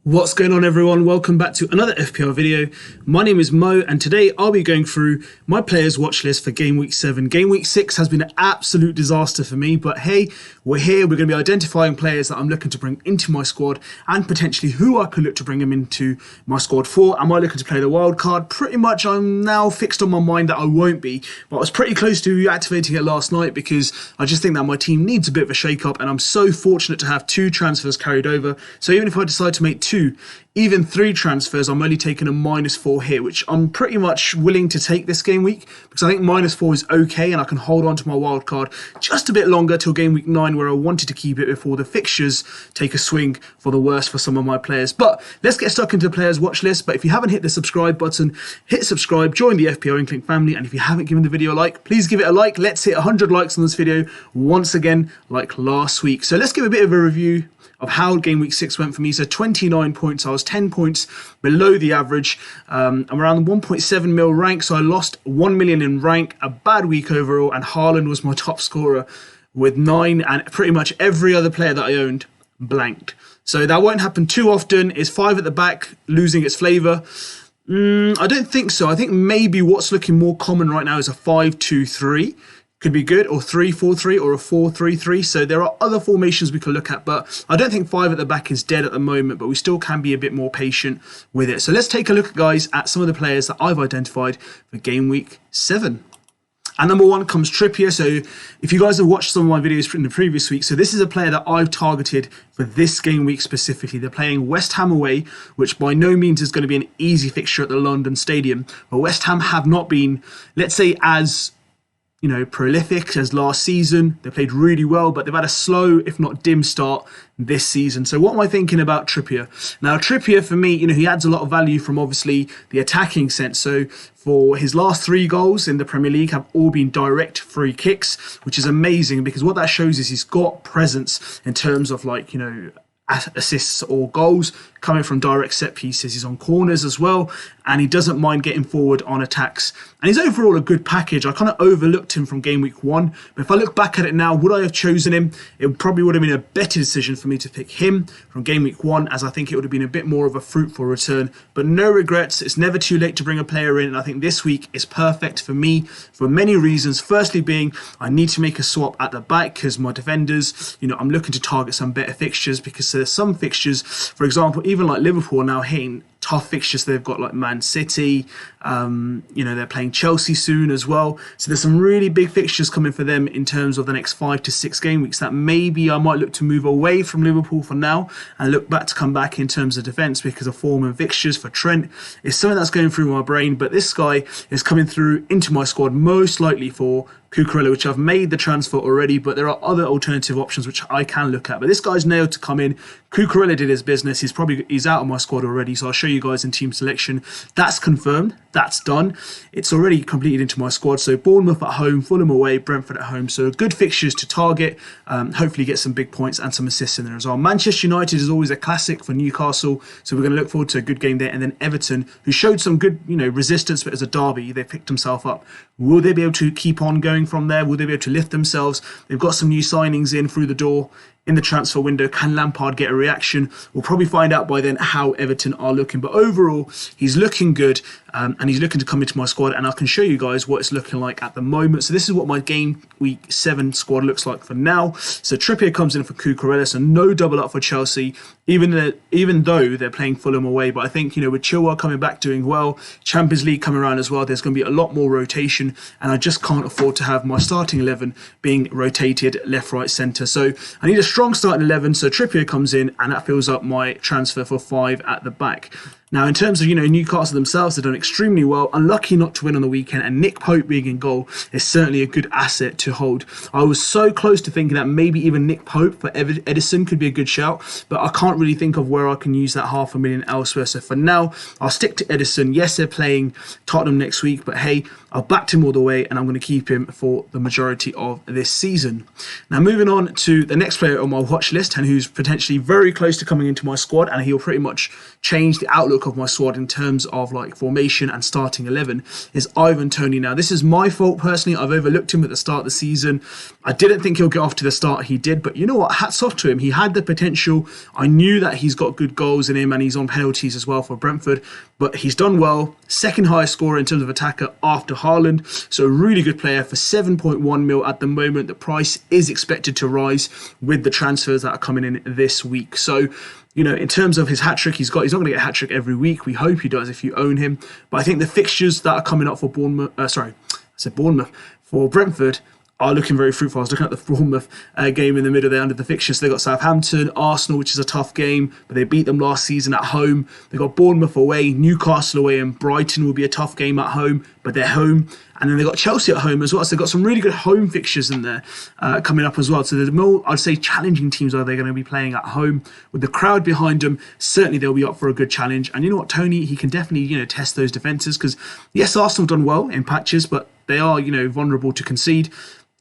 What's going on, everyone? Welcome back to another FPL video. My name is Mo, and today I'll be going through my players watch list for Game Week 7. Game Week 6 has been an absolute disaster for me, but hey, we're here. We're going to be identifying players that I'm looking to bring into my squad and potentially who I could look to bring them into my squad for. Am I looking to play the wild card? Pretty much I'm now fixed on my mind that I won't be, but I was pretty close to activating it last night because I just think that my team needs a bit of a shake-up, and I'm so fortunate to have 2 transfers carried over. So even if I decide to make 2, even 3 transfers, I'm only taking a -4 hit, which I'm pretty much willing to take this game week because I think -4 is okay and I can hold on to my wild card just a bit longer till game week 9, where I wanted to keep it before the fixtures take a swing for the worst for some of my players. But let's get stuck into the players watch list. But if you haven't hit the subscribe button, hit subscribe, join the FPL INKLING family, and if you haven't given the video a like, please give it a like. Let's hit 100 likes on this video once again, like last week. So let's give a bit of a review of how Game Week 6 went for me. So 29 points, I was 10 points below the average. I'm around 1.7 mil rank, so I lost 1 million in rank, a bad week overall, and Haaland was my top scorer with 9, and pretty much every other player that I owned blanked. So that won't happen too often. Is 5 at the back losing its flavour? I don't think so. I think maybe what's looking more common right now is a 5-2-3. Could be good, or 3-4-3, or a 4-3-3. So there are other formations we could look at, but I don't think 5 at the back is dead at the moment, but we still can be a bit more patient with it. So let's take a look, guys, at some of the players that I've identified for Game Week 7. And number 1 comes Trippier. So if you guys have watched some of my videos in the previous week, so this is a player that I've targeted for this game week specifically. They're playing West Ham away, which by no means is going to be an easy fixture at the London Stadium. But West Ham have not been, let's say, as prolific as last season. They played really well, but they've had a slow, if not dim start this season. So what am I thinking about Trippier? Now, Trippier, for me, he adds a lot of value from obviously the attacking sense. So for his last 3 goals in the Premier League have all been direct free kicks, which is amazing because what that shows is he's got presence in terms of assists or goals coming from direct set pieces. He's on corners as well, and he doesn't mind getting forward on attacks. And he's overall a good package. I kind of overlooked him from Game Week 1, but if I look back at it now, would I have chosen him? It probably would have been a better decision for me to pick him from Game Week 1, as I think it would have been a bit more of a fruitful return. But no regrets. It's never too late to bring a player in, and I think this week is perfect for me for many reasons. Firstly being, I need to make a swap at the back because my defenders, I'm looking to target some better fixtures because there's some fixtures, for example, even like Liverpool are now hitting tough fixtures. They've got like Man City, they're playing Chelsea soon as well. So there's some really big fixtures coming for them in terms of the next 5 to 6 game weeks that maybe I might look to move away from Liverpool for now and look back to come back in terms of defence because of form and fixtures for Trent is something that's going through my brain. But this guy is coming through into my squad most likely for Cucurella, which I've made the transfer already, but there are other alternative options which I can look at. But this guy's nailed to come in. Cucurella did his business. He's out of my squad already, so I'll show you guys in team selection. That's confirmed. That's done. It's already completed into my squad. So Bournemouth at home, Fulham away, Brentford at home. So good fixtures to target. Hopefully get some big points and some assists in there as well. Manchester United is always a classic for Newcastle, so we're going to look forward to a good game there. And then Everton, who showed some good, resistance, but as a derby, they picked themselves up. Will they be able to keep on going from there? Will they be able to lift themselves? They've got some new signings in through the door in the transfer window. Can Lampard get a reaction? We'll probably find out by then how Everton are looking. But overall, he's looking good, and he's looking to come into my squad, and I can show you guys what it's looking like at the moment. So this is what my Game Week 7 squad looks like for now. So Trippier comes in for Cucurella, so no double up for Chelsea, even though they're playing Fulham away. But I think, with Chilwell coming back doing well, Champions League coming around as well, there's going to be a lot more rotation, and I just can't afford to have my starting 11 being rotated left, right, centre. So I need a strong starting 11, so Trippier comes in, and that fills up my transfer for 5 at the back. Now, in terms of, Newcastle themselves, they've done extremely well. Unlucky not to win on the weekend, and Nick Pope being in goal is certainly a good asset to hold. I was so close to thinking that maybe even Nick Pope for Edison could be a good shout, but I can't really think of where I can use that $500,000 elsewhere. So for now, I'll stick to Edison. Yes, they're playing Tottenham next week, but hey, I've backed him all the way, and I'm going to keep him for the majority of this season. Now, moving on to the next player on my watch list, and who's potentially very close to coming into my squad, and he'll pretty much change the outlook bulk of my squad in terms of like formation and starting 11 is Ivan Toney. Now, this is my fault personally. I've overlooked him at the start of the season. I didn't think he'll get off to the start he did, but you know what? Hats off to him. He had the potential. I knew that he's got good goals in him and he's on penalties as well for Brentford, but he's done well. Second highest scorer in terms of attacker after Haaland. So a really good player for 7.1 mil at the moment. The price is expected to rise with the transfers that are coming in this week. So, you know, in terms of his hat-trick, he's not going to get a hat-trick every week. We hope he does if you own him. But I think the fixtures that are coming up for for Brentford are looking very fruitful. I was looking at the Bournemouth game in the middle there under the fixtures. They got Southampton, Arsenal, which is a tough game, but they beat them last season at home. They got Bournemouth away, Newcastle away, and Brighton will be a tough game at home, but they're home. And then they got Chelsea at home as well. So they've got some really good home fixtures in there coming up as well. So the more, I'd say, challenging teams are they going to be playing at home. With the crowd behind them, certainly they'll be up for a good challenge. And you know what, Toney, he can definitely, you know, test those defences because, yes, Arsenal have done well in patches, but they are, you know, vulnerable to concede.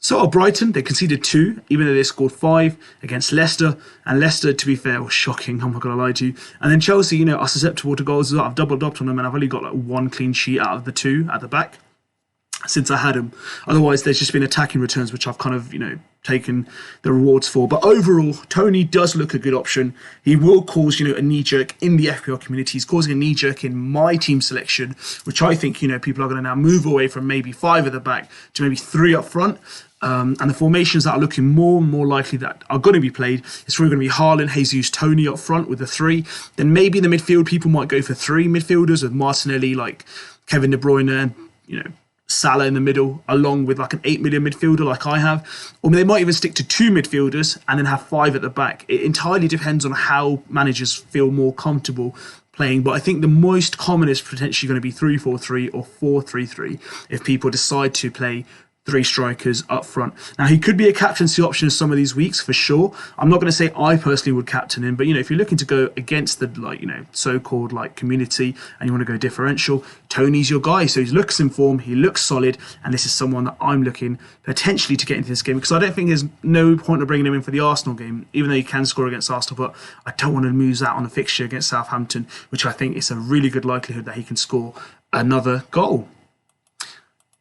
So are Brighton. They conceded 2, even though they scored 5 against Leicester. And Leicester, to be fair, was shocking. I'm not going to lie to you. And then Chelsea, you know, are susceptible to goals as well. I've doubled up on them and I've only got like 1 clean sheet out of the 2 at the back since I had them. Otherwise, there's just been attacking returns, which I've kind of, you know, taken the rewards for. But overall, Toney does look a good option. He will cause, you know, a knee-jerk in the FPL community. He's causing a knee-jerk in my team selection, which I think, you know, people are going to now move away from maybe 5 at the back to maybe 3 up front. And the formations that are looking more and more likely that are going to be played, it's probably going to be Haaland, Jesus, Toney up front with the 3. Then maybe in the midfield, people might go for 3 midfielders with Martinelli, like Kevin De Bruyne, and, you know, Salah in the middle, along with like an 8 million midfielder like I have. Or they might even stick to 2 midfielders and then have 5 at the back. It entirely depends on how managers feel more comfortable playing. But I think the most common is potentially going to be 3-4-3 or 4-3-3 if people decide to play 3 strikers up front. Now, he could be a captaincy option some of these weeks for sure. I'm not going to say I personally would captain him, but you know, if you're looking to go against the, like, you know, so-called like community and you want to go differential, Toney's your guy. So he looks in form, he looks solid, and this is someone that I'm looking potentially to get into this game because I don't think there's no point of bringing him in for the Arsenal game, even though he can score against Arsenal. But I don't want to lose out on a fixture against Southampton, which I think is a really good likelihood that he can score another goal.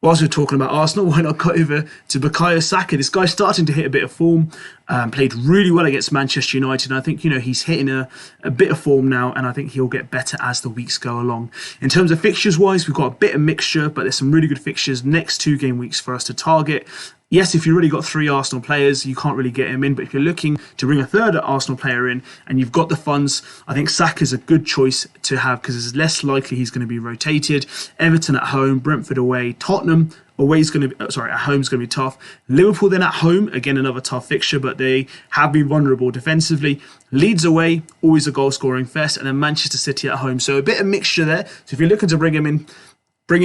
Whilst we're talking about Arsenal, why not go over to Bukayo Saka? This guy's starting to hit a bit of form. Played really well against Manchester United. And I think, you know, he's hitting a bit of form now, and I think he'll get better as the weeks go along. In terms of fixtures-wise, we've got a bit of mixture, but there's some really good fixtures next 2 game weeks for us to target. Yes, if you've already got 3 Arsenal players, you can't really get him in. But if you're looking to bring a 3rd Arsenal player in and you've got the funds, I think Saka's a good choice to have because it's less likely he's going to be rotated. Everton at home, Brentford away, Tottenham away is going to be, at home is going to be tough. Liverpool then at home, again another tough fixture, but they have been vulnerable defensively. Leeds away, always a goal scoring fest, and then Manchester City at home. So a bit of mixture there. So if you're looking to bring him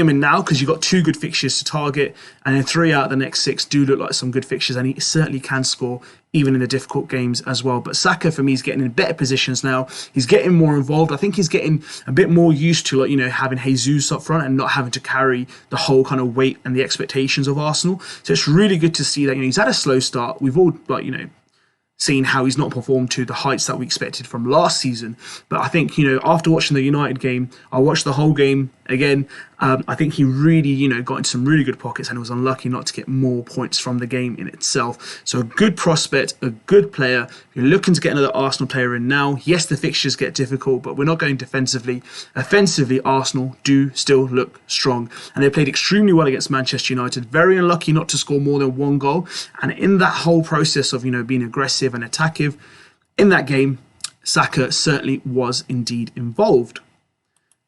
in now because you've got 2 good fixtures to target, and then 3 out of the next 6 do look like some good fixtures, and he certainly can score even in the difficult games as well. But Saka, for me, is getting in better positions now. He's getting more involved. I think he's getting a bit more used to, like, you know, having Jesus up front and not having to carry the whole kind of weight and the expectations of Arsenal. So it's really good to see that, you know, he's had a slow start. We've all, like, you know, seen how he's not performed to the heights that we expected from last season. But I think, you know, after watching the United game, I watched the whole game again. I think he really, you know, got into some really good pockets and was unlucky not to get more points from the game in itself. So a good prospect, a good player. If you're looking to get another Arsenal player in now, yes, the fixtures get difficult, but we're not going defensively. Offensively, Arsenal do still look strong. And they played extremely well against Manchester United. Very unlucky not to score more than 1 goal. And in that whole process of, you know, being aggressive and attacking in that game, Saka certainly was indeed involved.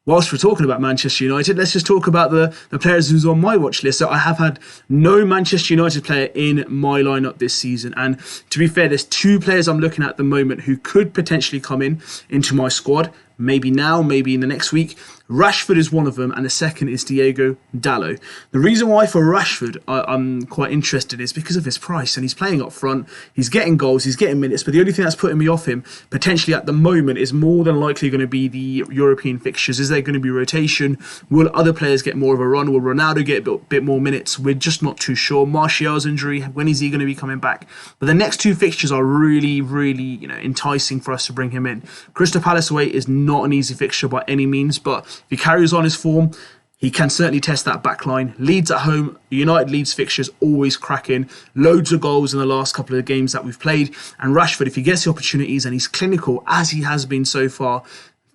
Whilst we're talking about Manchester United, let's just talk about the players who's on my watch list. So I have had no Manchester United player in my lineup this season. And to be fair, there's 2 players I'm looking at the moment who could potentially come into my squad. Maybe now, maybe in the next week. Rashford is one of them, and the second is Diego Dalot. The reason why for Rashford I'm quite interested is because of his price, and he's playing up front, he's getting goals, he's getting minutes, but the only thing that's putting me off him potentially at the moment is more than likely going to be the European fixtures. Is there going to be rotation? Will other players get more of a run? Will Ronaldo get a bit more minutes? We're just not too sure. Martial's injury, when is he going to be coming back? But the next 2 fixtures are really, really, you know, enticing for us to bring him in. Crystal Palace away is not not an easy fixture by any means, but if he carries on his form, he can certainly test that back line. Leeds at home, United Leeds fixtures always cracking. Loads of goals in the last couple of games that we've played. And Rashford, if he gets the opportunities and he's clinical, as he has been so far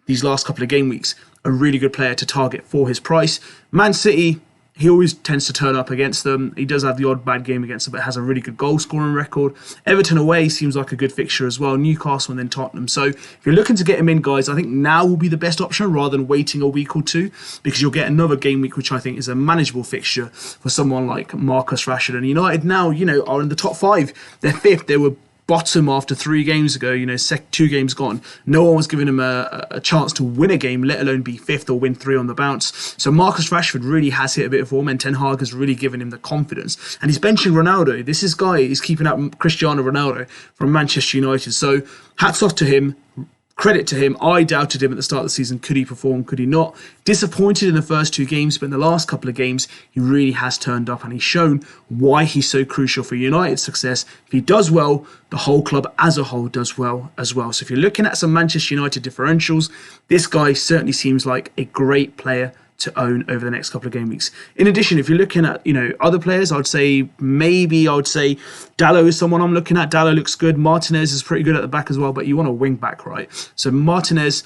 these last couple of game weeks, a really good player to target for his price. Man City, he always tends to turn up against them. He does have the odd bad game against them, but has a really good goal scoring record. Everton away seems like a good fixture as well. Newcastle and then Tottenham. So if you're looking to get him in, guys, I think now will be the best option rather than waiting a week or two, because you'll get another game week, which I think is a manageable fixture for someone like Marcus Rashford. And United now, are in the top 5. They're 5th. They were bottom after 3 games ago, 2 games gone. No one was giving him a chance to win a game, let alone be 5th or win 3 on the bounce. So Marcus Rashford really has hit a bit of form, and Ten Hag has really given him the confidence. And he's benching Ronaldo. This guy is keeping up Cristiano Ronaldo from Manchester United. So hats off to him. Credit to him. I doubted him at the start of the season. Could he perform? Could he not? Disappointed in the first 2 games, but in the last couple of games, he really has turned up and he's shown why he's so crucial for United's success. If he does well, the whole club as a whole does well as well. So if you're looking at some Manchester United differentials, this guy certainly seems like a great player to own over the next couple of game weeks. In addition, if you're looking at, other players, I would say Dalot is someone I'm looking at. Dalot looks good. Martinez is pretty good at the back as well, but you want a wing back, right? So Martinez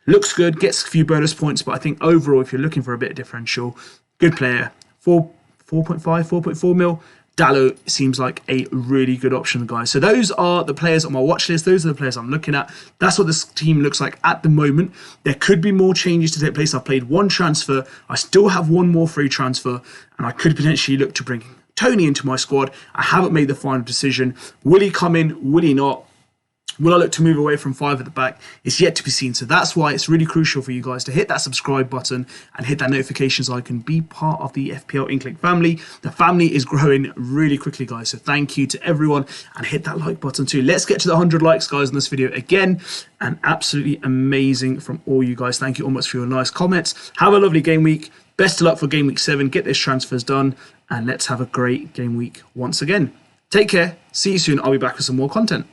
looks good, gets a few bonus points, but I think overall, if you're looking for a bit of differential, good player, 4.4 mil. Dalot seems like a really good option, guys. So those are the players on my watch list. Those are the players I'm looking at. That's what this team looks like at the moment. There could be more changes to take place. I've played 1 transfer. I still have 1 more free transfer, and I could potentially look to bring Toney into my squad. I haven't made the final decision. Will he come in? Will he not? Will I look to move away from 5 at the back? It's yet to be seen. So that's why it's really crucial for you guys to hit that subscribe button and hit that notifications icon. Be part of the FPL INKLING family. The family is growing really quickly, guys. So thank you to everyone, and hit that like button too. Let's get to the 100 likes, guys, on this video again. And absolutely amazing from all you guys. Thank you almost for your nice comments. Have a lovely game week. Best of luck for game week 7. Get this transfers done, and let's have a great game week once again. Take care. See you soon. I'll be back with some more content.